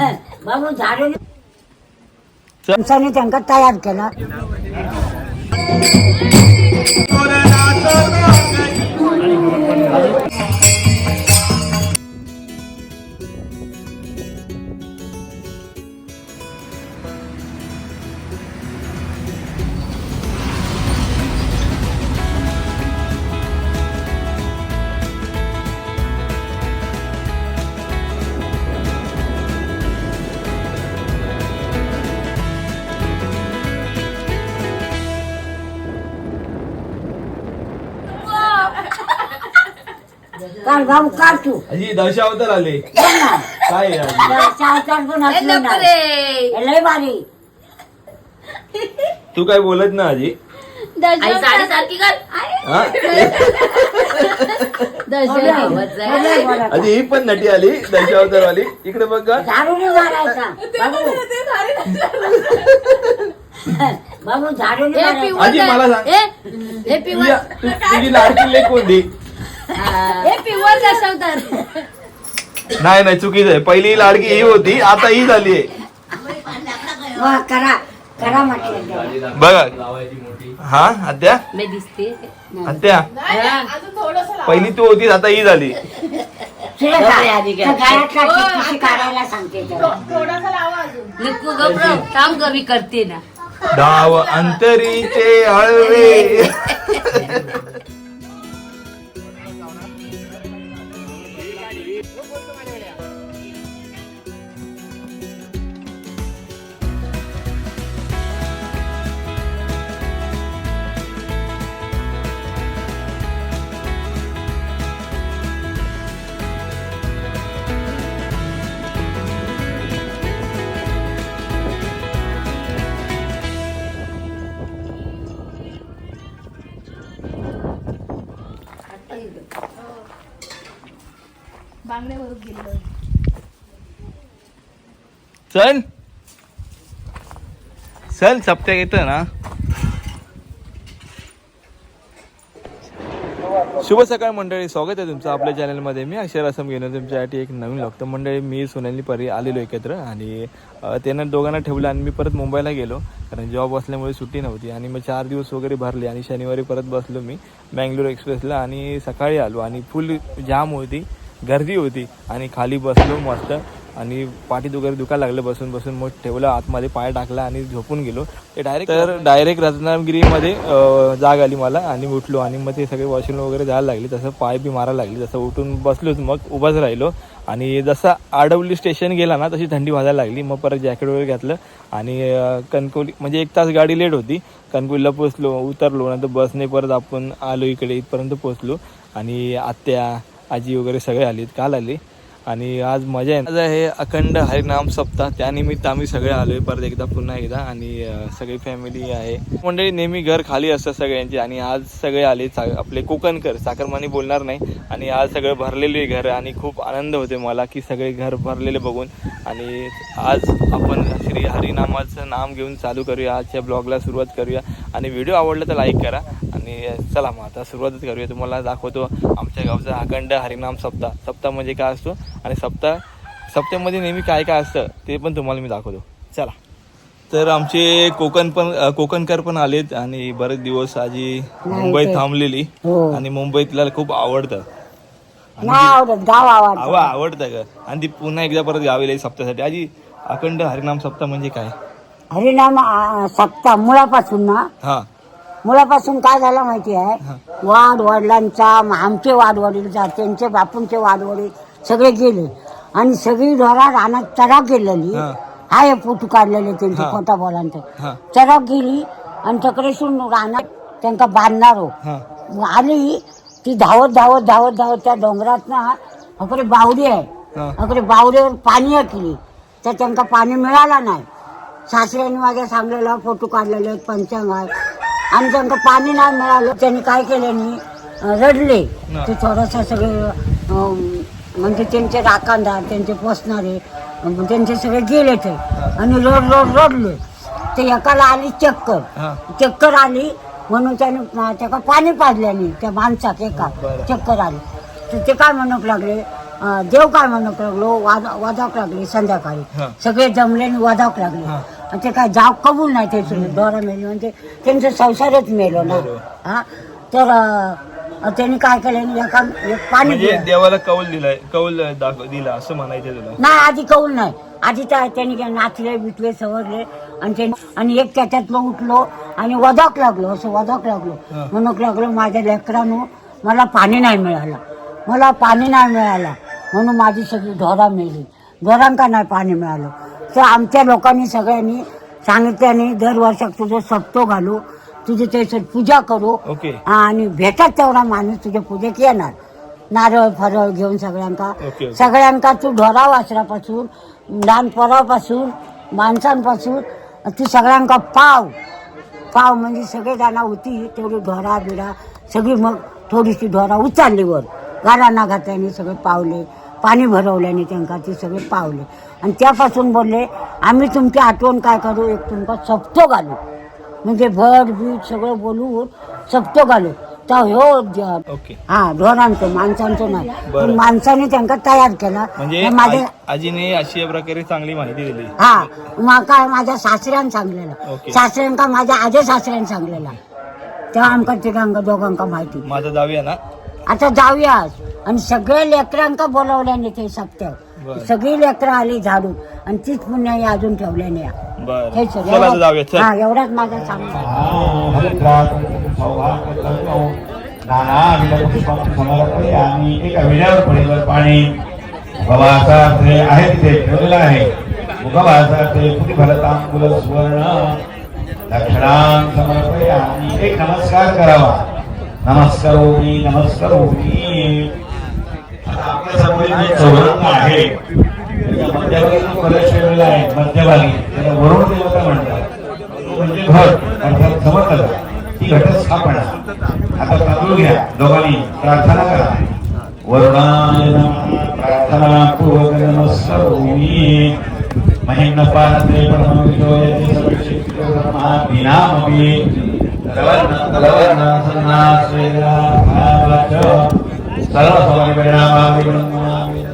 बाबू झाडून त्यांना तयार केला. काल बाबू काढ तू अजी दशावतार आले काय लय भारी. तू काय बोलत ना आजी आजी ही पण नटी आली दशावतार वाली. इकडे बघ झाडून मारायचा बाबू झाडून आजी मला सांग तुझी लाडकी लेक कोणती? नाही नाही चुकीच आहे. पहिली लाडकी ही होती आता ही झाली आहे. करा करा म्हटलं बघा हा आत्या आत्या पहिली तू होतीस आता ही झाली. काढायला सांगते काम कमी करते ना डाव अंतरीचे हळवे. चल चल सप्त्या येत ना. शुभ सकाळ मंडळी, स्वागत आहे तुमचं आपल्या चॅनलमध्ये. मी अक्षर असम घेऊन तुमच्यासाठी एक नवीन व्लॉग. तर मंडळी मी सोनाली परी आलेलो एकत्र आणि त्यांना दोघांना ठेवलं आणि मी परत मुंबईला गेलो कारण जॉब असल्यामुळे सुट्टी नव्हती आणि मग 4 दिवस वगैरे भरले आणि शनिवारी परत बसलो मी बँगलोर एक्सप्रेसला आणि सकाळी आलो आणि फुल जाम होती, गर्दी होती आणि खाली बसलो मस्त आणि पाठीत वगैरे दुखायला लागलं बसून बसून. मग ठेवलं आतमध्ये, पाय टाकला आणि झोपून गेलो. ते डायरेक्ट रत्नागिरीमध्ये जाग आली मला आणि उठलो आणि मग ते सगळे वॉशरूम वगैरे जायला लागले. तसं पाय बी मारायला लागली. जसं उठून बसलोच मग उभाच राहिलो आणि जसा आडवली स्टेशन गेला ना तशी थंडी वाजायला लागली. मग परत जॅकेट वगैरे घातलं आणि कणकवली म्हणजे 1 तास गाडी लेट होती. कणकवलीला पोचलो, उतरलो, नंतर बसने परत आपण आलो इकडे इथपर्यंत पोचलो आणि आत्या आजी वगैरे सगळे आलीत, काल आली आणि आज मजा आहे. आज आहे अखंड हरिनाम सप्ताह, त्यानिमित्त आम्ही सगळे आलोय परत एकदा पुन्हा एकदा आणि सगळी फॅमिली आहे. मंडळी नेहमी घर खाली असतं सगळ्यांचे आणि आज सगळे आले आपले कोकणकर, साखरमानी बोलणार नाही. आणि आज सगळं भरलेले घर आणि खूप आनंद होते मला की सगळे घर भरलेले बघून. आणि आज आपण श्री हरिनामाचं नाम घेऊन चालू करूया, आजच्या ब्लॉगला सुरुवात करूया आणि व्हिडिओ आवडला तर लाईक करा. आणि चला मग आता सुरुवातच करूया. तुम्हाला दाखवतो आमच्या गावचा अखंड हरिनाम सप्ताह. सप्ताह म्हणजे काय असतो आणि सप्त्यामध्ये नेहमी काय काय असतं ते पण तुम्हाला मी दाखवतो. चला. तर आमचे कोकणकर पण आलेत आणि बरेच दिवस आजी मुंबईत थांबलेली आणि मुंबईतला खूप आवडतं आवडतं का आणि ती पुन्हा एकदा परत गावी सप्त्यासाठी. आजी अखंड हरिनाम सप्ताह म्हणजे काय? हरिनाम सप्ताह मुळापासून ना, मुळापासून काय झालं माहिती आहे, वडिलांचा आमचे वाडवडील त्यांचे बापूंचे वाडवडील सगळे गेले आणि सगळी ढोरा रानात चराव गेलेली हाय, फोटो काढलेले त्यांचे खोटा बोलांचं चराव गेली आणि तकडेसून रानात त्यांना बांधणार आली. ती धावत धावत धावत धावत त्या डोंगरात ना अकडे बावडी आहे, अकडे बावडीवर पाणी केली तर त्यांना पाणी मिळाला नाही. सासऱ्यांनी माझ्या सांगलेला फोटो काढलेले पंचांग आहे आणि त्यांना पाणी नाही मिळालं. त्यांनी काय केलं नाही, रडले. ते थोडंसं सगळे म्हणजे त्यांचे राखणदार, त्यांचे पोसणारे त्यांचे सगळे गेले ते आणि रडले. ते एकाला आली चक्कर आली म्हणून त्याने त्याला पाणी पाजल्याने त्या माणसात एका चक्कर आली. तर ते काय म्हणू लागले, देव काय म्हणत लागलो वादाक लागले संध्याकाळी हा. सगळे जमलेने वादाक लागले हा. आणि ते काय जाव कबूल नाही ते दोरा मेली म्हणजे त्यांचा संसारच मेलो ना हा तर त्यांनी काय केलं एक पाणी म्हणजे दिलं. देवाला कौल दिला असं म्हणायचं तुला. नाही आधी कौल नाही आधी त्यांनी काय नाचले बिटले सवरले आणि एक त्याच्यातलं उठलो आणि वदाक लागलो असं वदाक लागलो म्हणून लागलो माझ्या लेकरानं मला पाणी नाही मिळालं म्हणून माझी सगळी ढोरा मेली ढोरांका नाही पाणी मिळालं तर आमच्या लोकांनी सगळ्यांनी सांगितल्याने दरवर्षाक तुझं सप्तो घालू तुझी त्याच्यात पूजा करू ओके. आणि भेटत तेवढा माणूस तुझ्या पूजेक येणार नारळ फरळ घेऊन ओके. सगळ्यांका तू ढोरा वासरापासून लहान पोरापासून माणसांपासून तू सगळ्यांका पाव म्हणजे सगळे जाणं होती तेवढी ढोरा बिरा सगळी मग थोडीशी ढोरा उचलली वर गारांना घातल्याने सगळे पावले पाणी भरवल्याने त्यांना ते सगळे पावले आणि त्यापासून बोलले आम्ही तुमची आठवण काय करू एक तुमका सप्तो घालू म्हणजे भट बीट सगळं बोलून सप्तो घालू तर ओके. हा ढोरांचं माणसांचं नाही बरं. पण माणसाने त्यांना तयार केला म्हणजे माझ्या आजीने अशा प्रकारे चांगली माहिती दिली. हा माका माझ्या सासऱ्यानं सांगलेला ओके. सासऱ्यांका माझ्या आजे सासऱ्यानं सांगलेला तेव्हा आमका तिघांका दोघांका माहिती माझं जाऊया ना. आता जाऊया आणि सगळ्या लेकरांका बोलावल्याने ते सप्त्यात बरं. सगळी लेकरं आली झाडून आणि तीच पुण्य अजून ठेवल्याने बरं हे चला आता जाऊया चल. हा एवढाच माझा सांगतो आणि एका विड्यावर पडलेलं पाणी मुखवासा आहे तिथे ठेवलेलं आहे मुखवासा ते पुढे भरतांबुल सुवर्ण दक्षिणां समर्पयामि एक नमस्कार करावा नमस्कारोमी आपल्या समोर चौरंग आहे त्याच्या मध्यभागी जो कलश ठेवलेला आहे मध्यभागी त्याला वरुण देवता म्हणतात म्हणजे घट अर्थात समर्थता ती घटस्थापना आता तांदूळ घ्या दोघांनी प्रार्थना करा वरुणाय नमः प्रार्थना पूर्वक नमस्कारोमी महिम्न पानते परमविजोयते सर्वशक्तितो ब्रह्मा विनामपि तलवर्ण सन्नास्वेदा भावाच सर्व समानि परिणामानि ब्रह्मणामि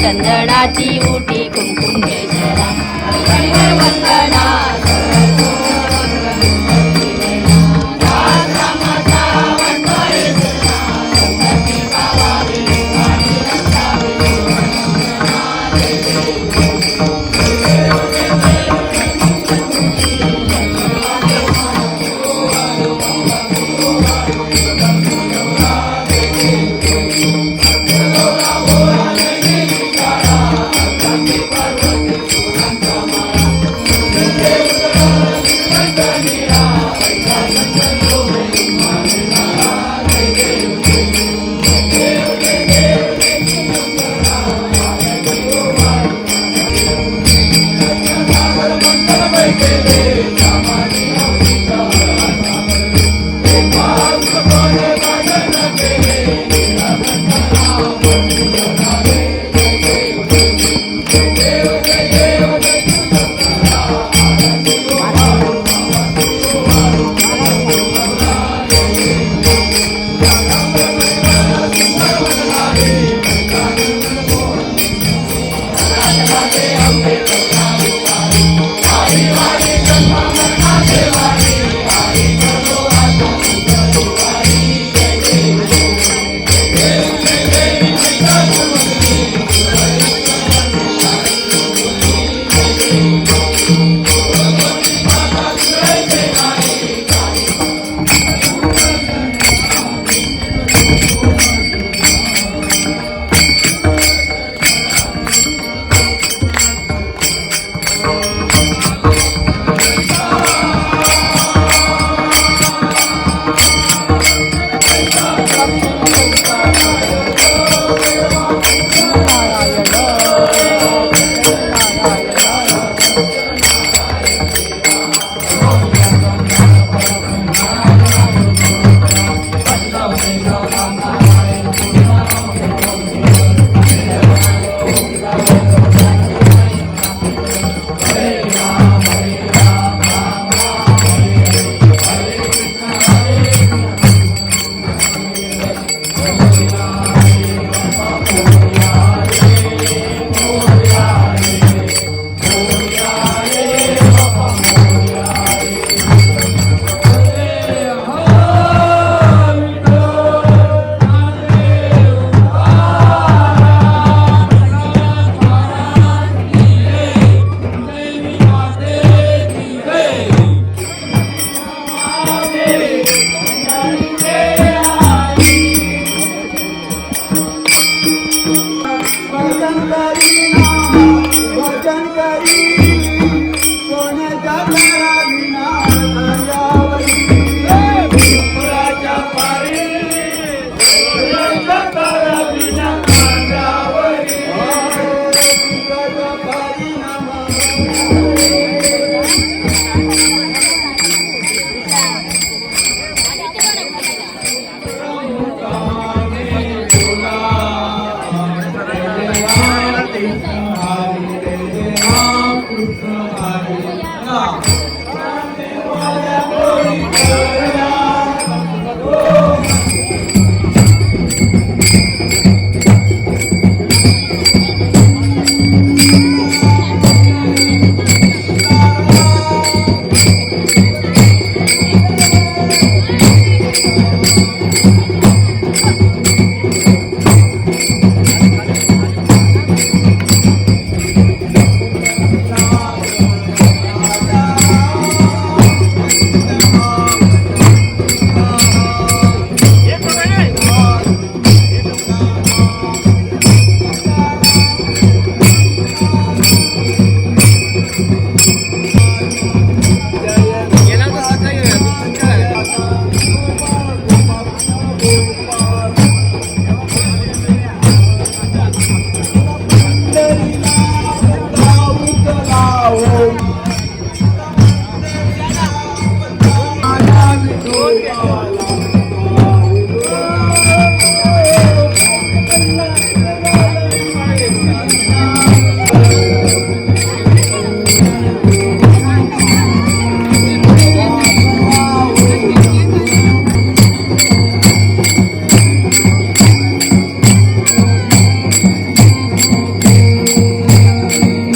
चंदनाची उटी कुंकुम केशरा वंदना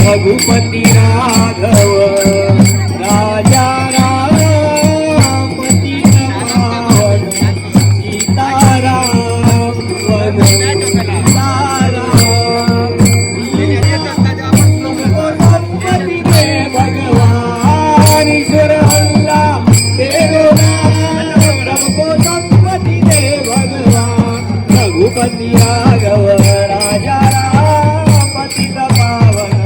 रघुपती राघव राजा राम पतित पावन सीताराम वन सीताराम रघुपती रे भगवान ईश्वर अल्लाह तेरो नाम रघुपति रे भगवान रघुपती राघव राजा राम पतित पावन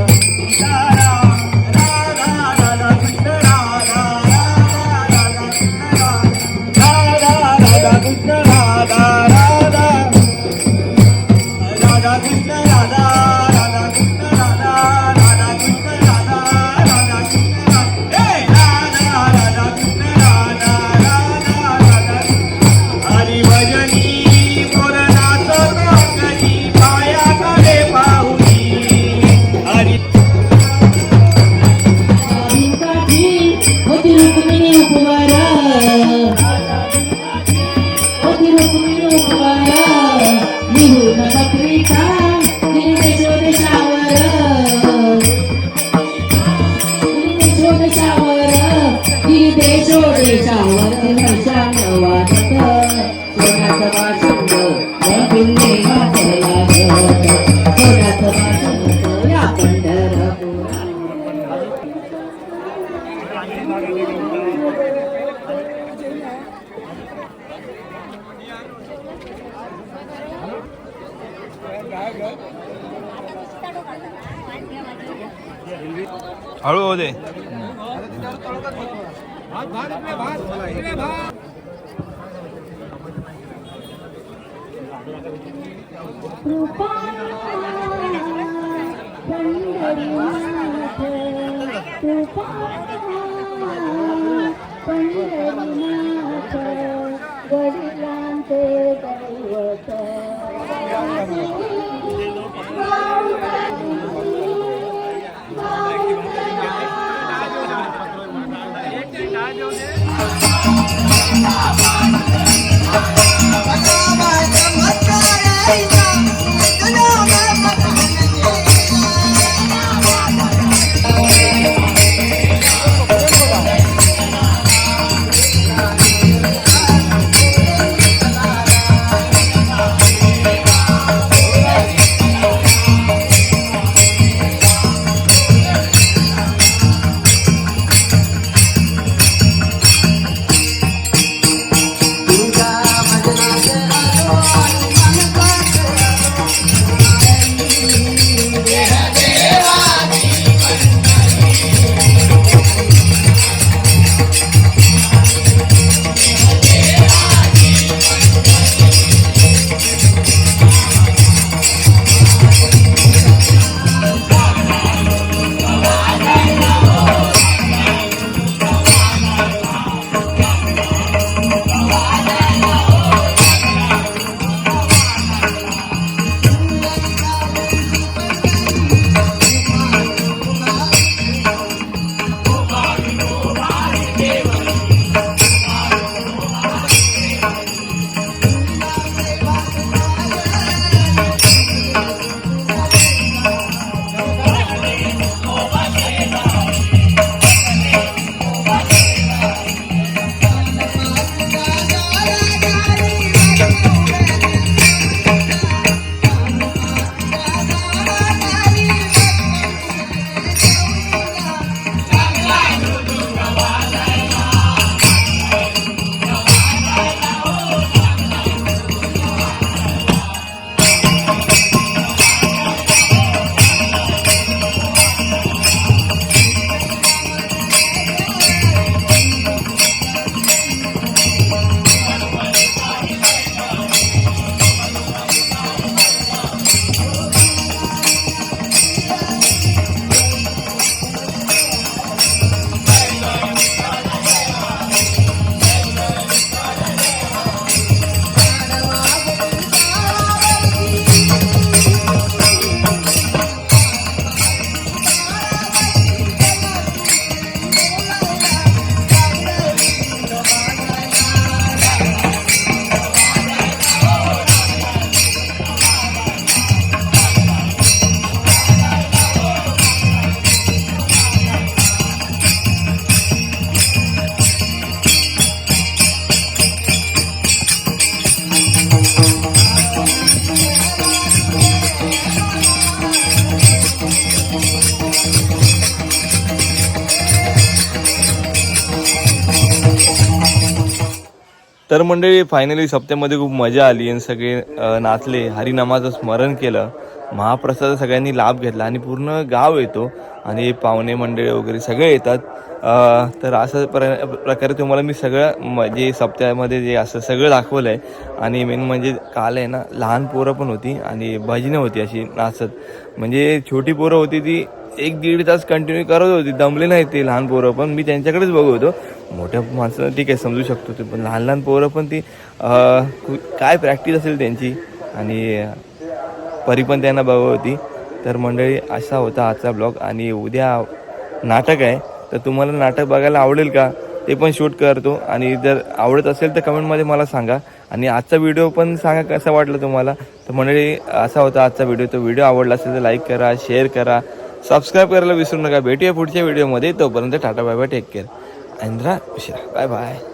हळू होऊ दे. तर मंडळी फायनली सप्त्यामध्ये खूप मजा आली आणि सगळे नाचले, हरिनामाचं स्मरण केलं, महाप्रसाद सगळ्यांनी लाभ घेतला आणि पूर्ण गाव येतो आणि पाहुणे मंडळी वगैरे सगळे येतात. तर असं प्रकारे तुम्हाला मी सगळं जे सप्त्यामध्ये जे असं सगळं दाखवलं आहे. आणि मेन म्हणजे काल आहे ना लहान पोरं पण होती आणि भजनं होती अशी नाचत, म्हणजे छोटी पोरं होती ती 1-1.5 तास कंटिन्यू करत होती, दमले नाही ते लहान पोरं पण. मी त्यांच्याकडेच बघत होतो, मोठ्या माणसं ठीक आहे समजू शकतो ते, पण लहान लहान पोरं पण ती काय प्रॅक्टिस असेल त्यांची आणि परी पण त्यांना बघत होती. तर मंडळी असा होता आजचा ब्लॉग आणि उद्या नाटक आहे. तर तुम्हाला नाटक बघायला आवडेल का ते पण शूट करतो आणि जर आवडत असेल तर कमेंटमध्ये मला सांगा आणि आजचा व्हिडिओ पण सांगा कसा वाटला तुम्हाला. तर मंडळी असा होता आजचा व्हिडिओ. तो व्हिडिओ आवडला असेल तर लाईक करा, शेअर करा, सबस्क्राईब करायला विसरू नका. भेटूया पुढच्या व्हिडिओमध्ये. तोपर्यंत tata bye bye, take care. Indra उशिरा, बाय बाय.